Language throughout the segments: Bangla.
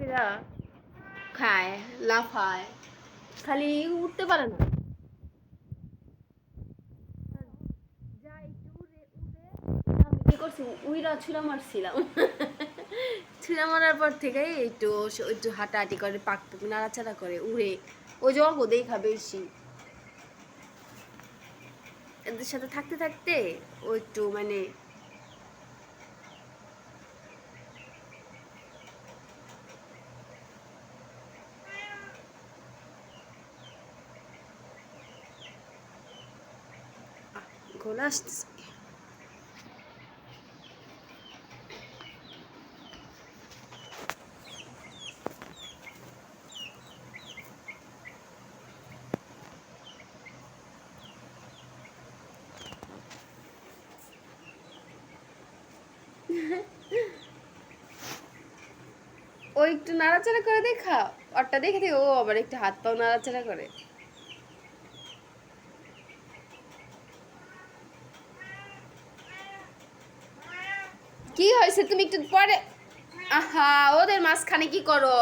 কইরা খায়, লাফায়, খালি উঠতে পারে না। যা একটু উড়ে উড়ে আমি কি করছি, উইরা ছুঁড়া মারছিলাম। ছুঁড়া মারার পর থেকেই একটু একটু হাঁটাহাঁটি করে, পাক পুক নাড়াচাড়া করে, উড়ে। ওই জগ দেখা বেশি এদের সাথে থাকতে থাকতে ও একটু মানে গলা আসতেছে। ও একটু নাড়াচাড়া করে দেখা, ওরটা দেখে দেখে ও আবার একটু হাত পাও নাড়াচাড়া করে। কি হয়েছে, তুমি একটু পরে। আহা, ওদের মাঝখানে কি করো?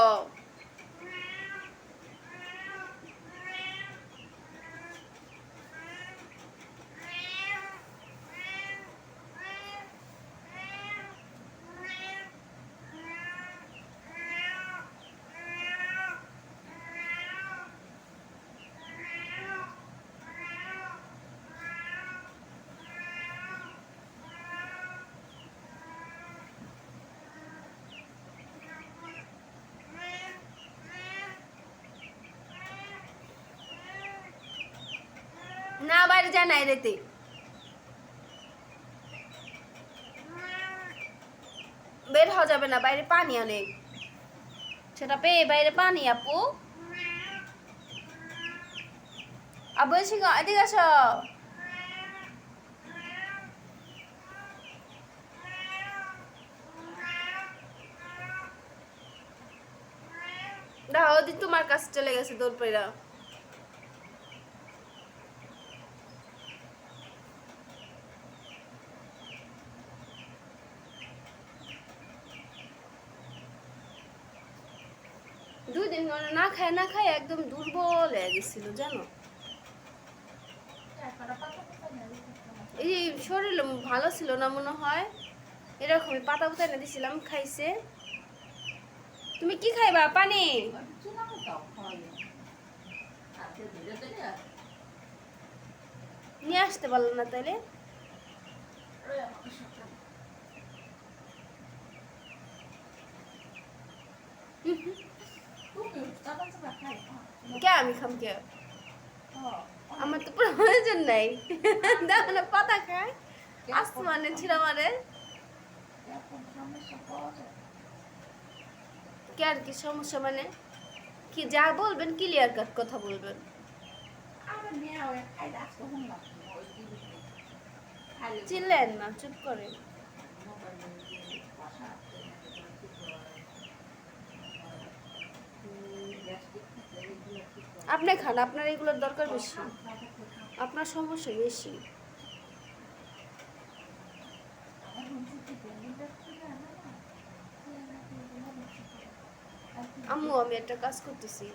না, বাইরে যায় নাই রেতে, বের হওয়া যাবে না, বাইরে পানি অনেক। সেটা পেয়ে বাইরে পানি আপু। আবু এসে এদিকে আসো। দাও, ওদিন তোমার কাছে চলে গেছে দৌড় পেরা। দুই দিন না খায় না খায় একদম দুর্বল হয়ে গেছিল জানো। এই শরীর ভালো ছিল না মনে হয়, এরকমই পাতা পুতা এনে দিছিলাম, খাইছে। তুমি কি খাইবা? পানি নিয়ে আসতে পারলো না তাইলে? কে আমি খাম কে? আমার তো প্রয়োজন নাই। দেখো না পাতা খায়, আসমানে ছিঁড়া মারে। কে আর কি সমস্যা মানে? কি যা বলবেন ক্লিয়ার কাট কথা বলবেন। চিনলেন না, চুপ করে। আপনি খান, আপনার এগুলোর দরকার বেশি, আপনার সমস্যা বেশি। আম্মু আমি একটা কাজ করতেছি।